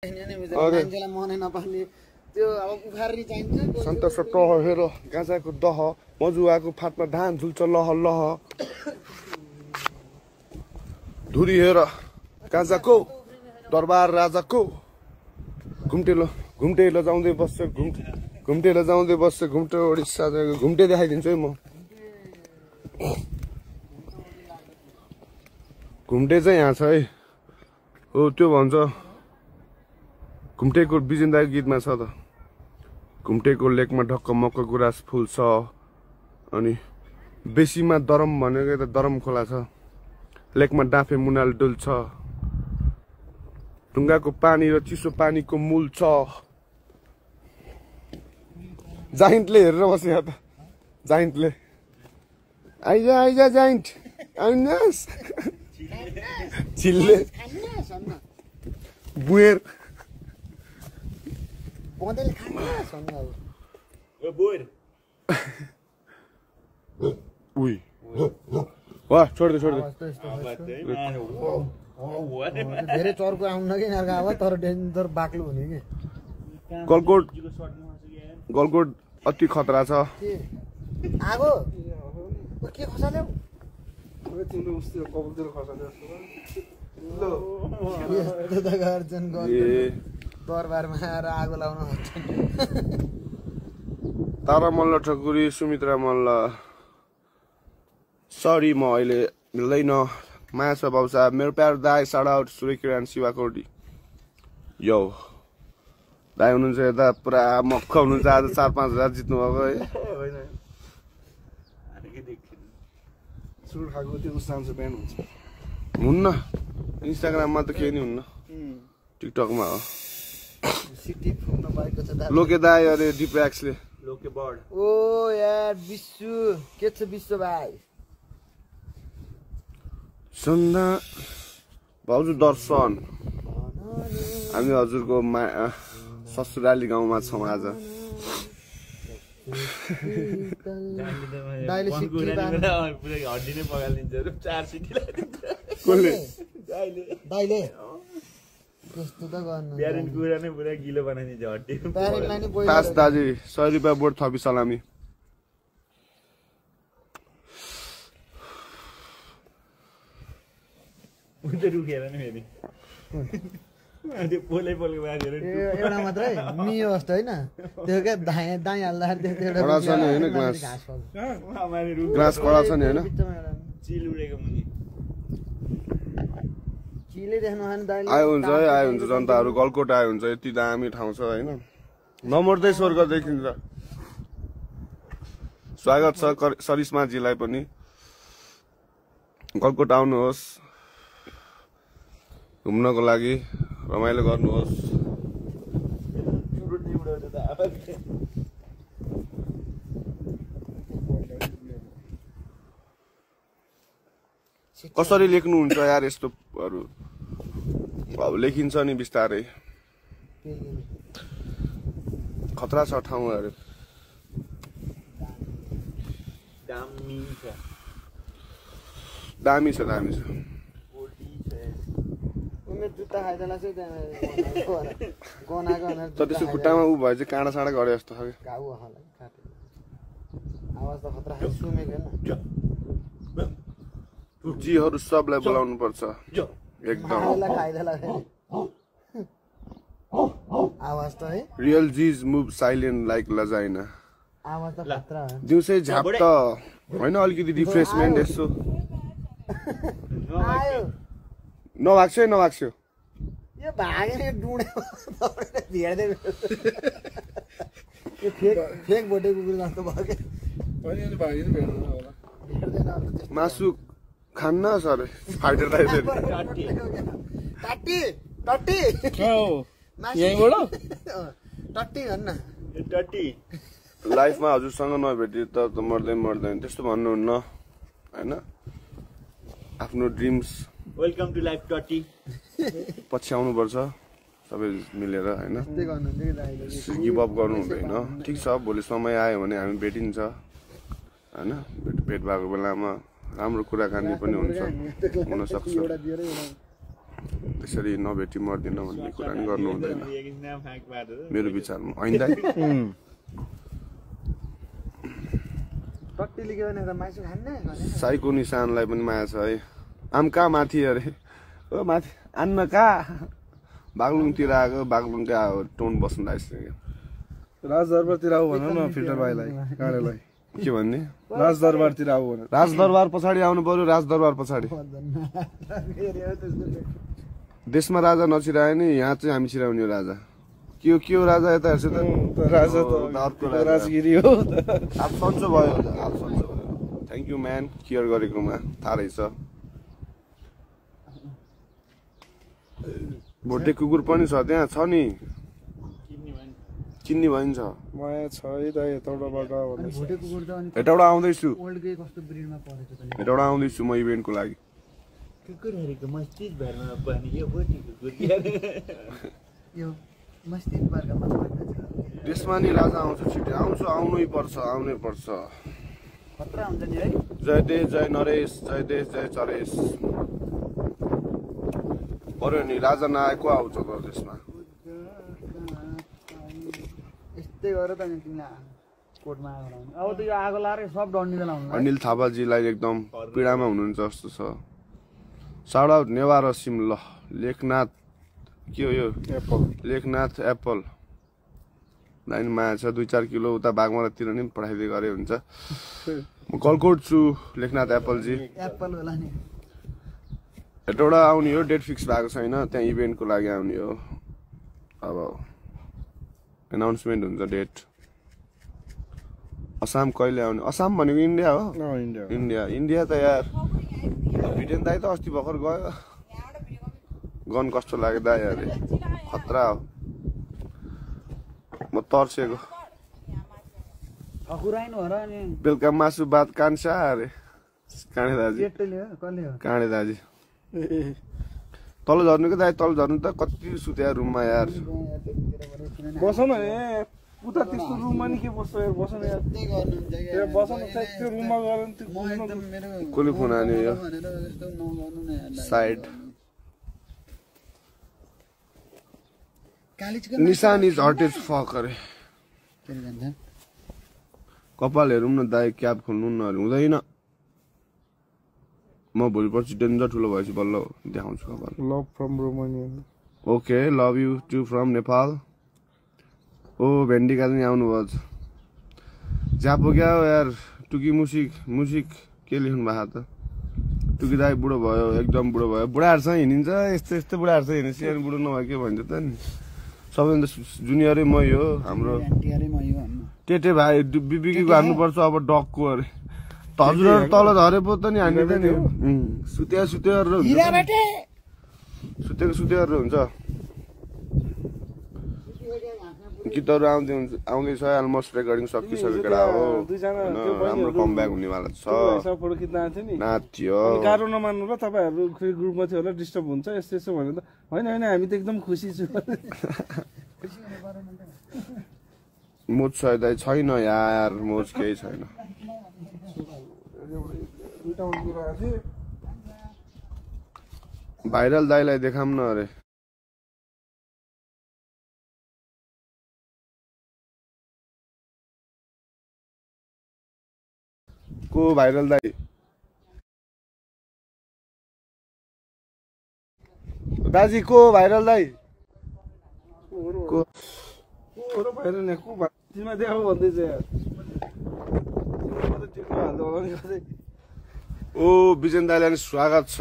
मान्छेलाई मनै नपर्ने त्यो अब उखार्ने चाहिन्छ सन्तोष टह हेर गाँजाको दह मजुवाको फाटमा धान झुल्छ लह लह धुरी हेर गाँजाको दरबार राजाको घुम्टेलो घुम्टे लजाउँदै बस्छ घुम्टे लजाउँदै बस्छ घुम्टे ओडिसा घुम्टे देखाइदिन्छु है म घुम्टे चाहिँ यहाँ छ है हो त्यो भन्छ घुम्टेको बिजेन्दाको गीतमा छ त घुम्टेको लेकमा ढक्क मक्क गुराँस फुल छ अनि बेसीमा दरम भनेको त दरम खोला छ लेकमा डाँफे मुनाल डुल छ ढुङ्गाको पानी र चिसो पानीको मूल छ जाइन्टले हेरेर बस्यो त जाइन्टले आइजा आइजा जाइन्ट आउनुहोस् चिल्ले बुएर बँदेले खान्छ भन्नु अब ओ बोर उई वाह छोड दे धेरै चर्को आउन कि अर्को अब तर डेन्जर बाक्लो हुने कि गलकोट अति खतरा छ आगो के खसाल्यौ दरबारमा आएर आगो लाउन तारा मल्ल ठकुरी सुमित्रा मल्ल सरी म अहिले मिल्दैन माया छ बाबु साहब मेरो प्यारो दाई साउट आउट सूर्य किरण शिवा कोटी यो दाई हुनुहुन्छ यता पुरा मक्ख हुनुहुन्छ आज 4-5 हजार जित्नु भएको है हुन्न इन्स्टाग्राममा त केही नि हुन्न टिकटकमा हो लोके दाई अरे डिप्रेक्सले लोके बर्ड ओ यार विश्व के छ विश्व भाइ सन्दा भाउजू दर्शन हामी हजुरको ससुराली गाउँमा छौँ आज दाइले त्यस्तो त गर्नु प्यारेन्ट कुरा नै पुरा गिलो बनाइदिन्छ हड्डी प्यारेन्टलाई नि पास दाजु 100 रुपियाँ बोर्ड थपी सलामी उता रुखेर नि फेरि त्यो पोलै पोलको बाजेर एउटा मात्रै मियो जस्तो होइन त्यो क्या दाई हाल्दाखेरि कडा छ नि होइन ग्लास कडा छ नि होइन चिल उडेको मुनि चिले देख्नु भएन दाइले आयो हुन्छ है आयो हुन्छ जनताहरू गलकोट आयो हुन्छ यति दामी ठाउँ छ होइन नमर्दै स्वर्ग देखिन्छ स्वागत छ सरिस्माजीलाई पनि गलकोट आउनुहोस् घुम्नको लागि रमाइलो गर्नुहोस् कसरी लेख्नुहुन्छ यार यस्तोहरू अब लेखिन्छ नि बिस्तारै खतरा छ ठाउँहरू दामी छ जुत्ता खाइदेला चाहिँ गनाको त त्यसको खुट्टामा ऊ भए चाहिँ काँडा साँडा गरे जस्तो छ घाउ आवाज त खतरा सुमेको होइन जीहरू सबलाई बोलाउनु पर्छ एकदम आवाज त है रियल जीज मुभ साइलेन्ट लाइक लजाइना आवाज त खतरा हो दिउँसै झाप्ट होइन अलिकति रिफ्रेसमेन्ट यसो नभाग्छ यो भागेर डुँडे भेट्दै यो फेक भोटे कुकुर जस्तो भयो मासु खान्न सर फाइटर टट्टी भन्न लाइफमा हजुरसँग नभेटी त मर्दैन त्यस्तो भन्नुहुन्न होइन आफ्नो ड्रिम्स वेलकम टु लाइफ टट्टी पछ्याउनु पर्छ सबै मिलेर होइन गिभ अप गर्नु हुँदैन ठिक छ भोलि समय आयो भने हामी भेटिन्छ होइन भेट भएको बेलामा राम्रो कुराकानी पनि हुन्छ हुनसक्छ त्यसरी नभेटी मर्दिन भन्ने कुरा नि गर्नु हुँदैन एकछिन नाम फाँक पारेर मेरो विचारमा होइन दाइ टट्टीले के भने मासु खान्ने साईको निशानलाई पनि माया छ है आम कहाँ माथि अरे ओ माथि आन्न कहाँ बागलुङतिर आएको बागलुङकै टोन बस्नु लागिसक्यो राजदरबारतिर आऊ भन न फिल्टर भाइलाई काँडेलाई के भन्ने राजदरबारतिर आऊ भन राजदरबार पछाडि आउनु पर्यो राजदरबार पछाडि देशमा राजा नछिरायो नि यहाँ चाहिँ हामी छिराउने हो राजा के हो राजा यता हेर्छु त राजा त अर्को राजा राजगिरी हो अब सन्चो भयो अब सन्चो भयो थ्याङ्क यू म्यान केयर गरेकोमा थाहा रहेछ भोटे कुकुर पनि छ त्यहाँ छ नि किन्ने भइन्छ माया छ है त यताबाट भन्दैछ भोटे कुकुर त अनि यताबाट आउँदैछु ओल्डकै कस्तो ब्रिडमा परेछ त नि यताबाट आउँदैछु म इभेन्टको लागि कुकुरहरूको मस्जिद भरमा पनि यो भोटे कुकुर यो मस्जिद वर्गमा पर्छ त्यसमा नि राजा आउँछ छिटै आउनै पर्छ आउनै पर्छ खतरा हुन्छ नि है जय देश जय नरेश जय देश जय चरेश पर्यो नि राजा नआएको आउँछ त त्यसमा यस्तै गरेर त नि तिमीलाई कोर्टमा आगो लाउनु अब त यो आगो लाएर सब डन्डीले लाउनु अनिल थापाजीलाई एकदम पीडामा हुनुहुन्छ जस्तो छ साउट आउट नेवार सिम ल लेखनाथ के हो यो एप्पल लेखनाथ एप्पल लाइन माया छ 2-4 किलो उता बागमरातिर नि पठाइदिए गरे हुन्छ म कलकोट छु लेखनाथ एप्पलजी एप्पल होला नि यताबाट आउने हो डेट फिक्स भएको छैन त्यहाँ इभेन्टको लागि आउने हो अब एनाउन्समेन्ट हुन्छ डेट असम कहिले आउने असम भनेको इन्डिया हो इन्डिया त यार भिटेन दाइ त अस्ति भर्खर गयो गन कस्तो लाग्यो दाइ अरे खतरा हो म तर्सेको ठकुराइनु हो र नि बेलुका मासु भात कान्छा अरे काँडे दाजी केटले हो कसले हो काँडे दाजी तल झर्नु के दाइ तल झर्नु त कति सुत्या रुममा यार बस न उता त्यस्तो रुममा नि के बस्छ यार बस न यार त्यही गर्नुहुन्छ त्यो बस न त्यो रुममा गएर नि म एकदम मेरो कसले फोन हान्यो यो भनेर जस्तो नगर्नु न यार साइड कालिजको निशान इज हट इज फक अरे के भन्छ कपाल हेरौँ न दाइ क्याब खोल्नु न अरे हुँदैन म भोलि पर्सि डेन्जर ठुलो भएपछि बल्ल देखाउँछु कपाल love from Romania okay love you too from Nepal ओ भेन्डिका पनि आउनुभयो जहाँ पुग्यो यार टुकी मुसिक के लेख्नु भएको त टुकी दाइ बुढो भयो एकदम बुढो भयो बुढाहरूसँग हिँडिन्छ यस्तो बुढाहरूसँग हिँड्छ सानो बुढो नभए के भन्छ त नि सबैभन्दा जुनियरै मै हो हाम्रो एन्टिआरै म यो भन्नु टेटे भाइ बिबिकीको हान्नुपर्छ अब डगको अरे हजुरहरू तल झरे पो त नि हान्ने नि सुत्या गरेर हुन्छ सुतेर हुन्छ गीतहरू आउँदैछ अलमोस्ट रेकर्डिङ सकिसकेको केटा हो राम्रो कमब्याक हुनेवाला छ फोटो खिच्न आएको थियो नि नाच्यो गाह्रो नमान्नु ल तपाईँहरू ग्रुपमा थियो होला डिस्टर्ब हुन्छ यस्तो यस्तो भनेर त होइन हामी त एकदम खुसी छु मोज छ दाइ छैन यार मोज केही छैन भाइरल दाइलाई देखाउँ न अरे को भाइरल दाइ दाजी को भाइरल दाइ को भाइरल यहाँ को तिमीलाई देखाऊ भन्दैछ यार ओ बिजन दाइलाई स्वागत छ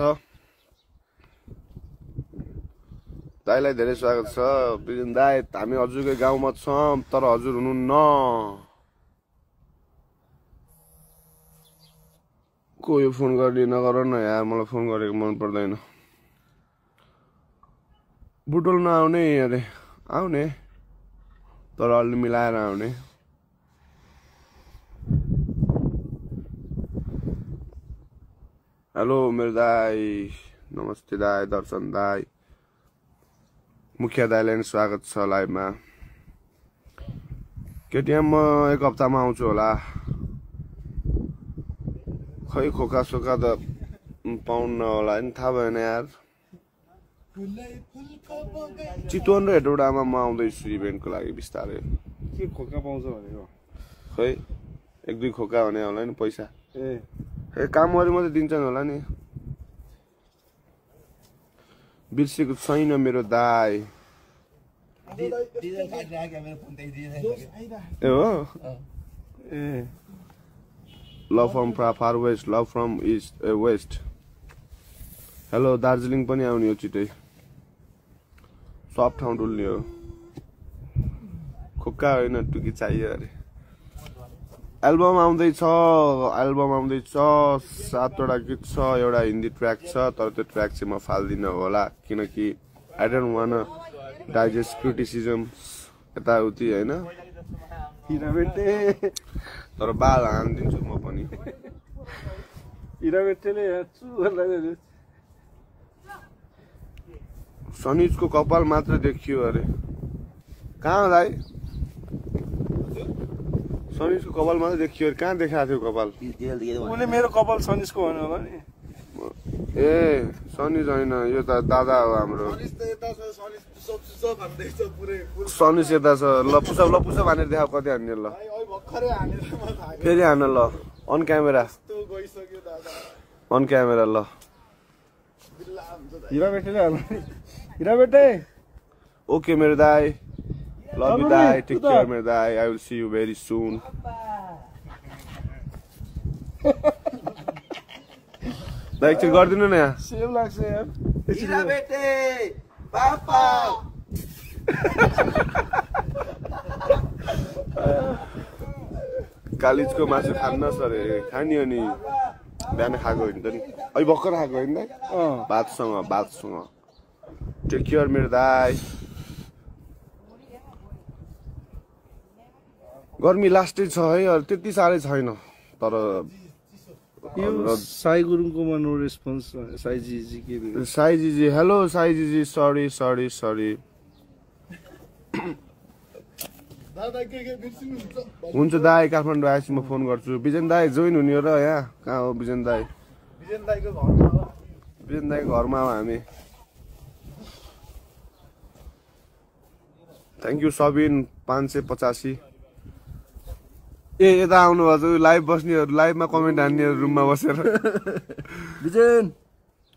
दाइलाई धेरै स्वागत छ बिजन दाइ हामी हजुरकै गाउँमा छौँ तर हजुर हुनुहुन्न को यो फोन गर्ने नगर न यार मलाई फोन गरेको मन पर्दैन बुटोल नआउने अरे आउने तर अलि मिलाएर आउने हेलो मेरो दाई नमस्ते दाई दर्शन दाई मुखिया दाईलाई पनि स्वागत छ लाइभमा केटिएम म एक हप्तामा आउँछु होला खै खोका सोका त पाउन्न होला नि थाहा भएन यार चितवन र हेटौडामा म आउँदैछु इभेन्टको लागि बिस्तारै के खोका पाउँछ भनेको खै 1-2 खोका भने होला नि पैसा ए काम गरे मात्रै दिन्छन् होला नि बिर्सेको छैन मेरो दाइ ए हो ए love from far west love from east west hello Darjeeling पनि आउने हो छिटै सब ठाउँ डुल्ने हो खोक्का होइन टुकी चाहियो अरे एल्बम आउँदैछ 7वटा गीत छ एउटा हिन्दी ट्र्याक छ तर त्यो ट्र्याक चाहिँ म फाल्दिनँ होला किनकि I don't want digest criticism यताउति होइन तर बाल हानिदिन्छु म पनि सनिजको कपाल मात्र देखियो अरे कहाँ दाइ सनिजको कपाल मात्र देखियो अरे कहाँ देखाएको थियो कपाल उसले मेरो कपाल सनिजको भन्नु होला नि ए सनिज होइन यो त दादा हो हाम्रो सनिज यता छ ल पुसअप हानेर देखा कति हान्ने ल फेरि हान ल अन क्यामेरा ल हिरा बेटे ओके मेरो दाइ लभ यु दाइ टेक केयर मेरो दाइ I will see you very soon दाइ एकछिन गरिदिनु न यहाँ सेम लाग्छ यार हिरा बेटे पापा कालिजको मासु खान्न सर खानी हो नि बिहान खाएको होइन त नि अहिले भर्खर खाएको होइन दाइ भातसँग टेक केयर मेरो दाइ गर्मी लास्टै छ है अरू त्यति साह्रै छैन तर यो साई गुरुङकोमा नो रेस्पोन्स साईजी के साईजी हेलो साईजी सरी हुन्छ दाइ काठमाडौँ आएपछि म फोन गर्छु बिजन दाइ जोइन हुने हो र यहाँ कहाँ हो बिजन दाइ बिजन दाइको घरमा हो हामी थ्याङ्क यू सबिन 585 ए यता आउनु भएको लाइभ बस्नेहरू लाइभमा कमेन्ट हान्नेहरू रुममा बसेर बिजन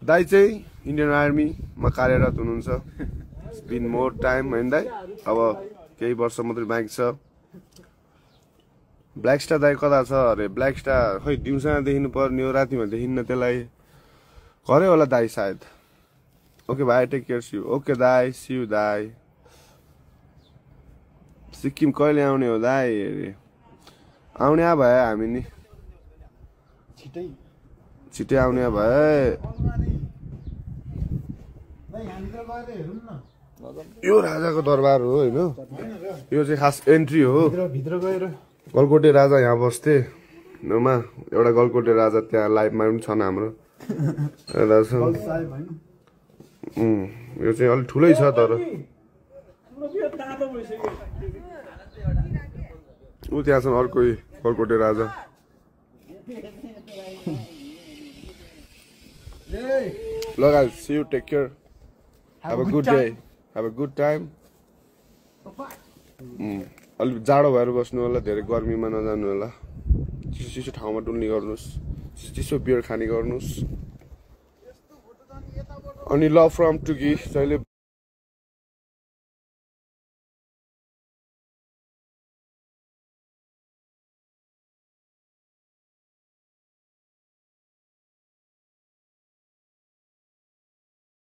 दाइ चाहिँ इन्डियन आर्मीमा कार्यरत हुनुहुन्छ बिन मोर टाइम होइन दाइ अब केही वर्ष मात्रै बाँकी छ ब्ल्याक स्टार दाइ कता छ अरे ब्ल्याक स्टार खै दिउँसोमा देखिनु पर्ने हो रातिमा देखिन्न त्यसलाई घरै होला दाइ सायद ओके भाइ take care see you okay दाइ सी यू दाइ सिक्किम कहिले आउने हो दाइ अरे आउने भए हामी नि छिटै आउने भए यो राजाको दरबार हो होइन यो चाहिँ खास एन्ट्री हो गलकोटे राजा यहाँ बस्थे मा एउटा गलकोटे राजा त्यहाँ लाइभमा पनि छन् हाम्रो यो चाहिँ अलिक ठुलै छ तर ऊ त्यहाँ छन् अर्को गलकोटे राजा ल guys see you take care have a good day have a good time अलि जाडो भएर बस्नु होला धेरै गर्मीमा नजानु होला चिसो ठाउँमा डुल्ने गर्नुस् चिसो बियर खाने गर्नुस् अनि लभ फ्रम टुकी जहिले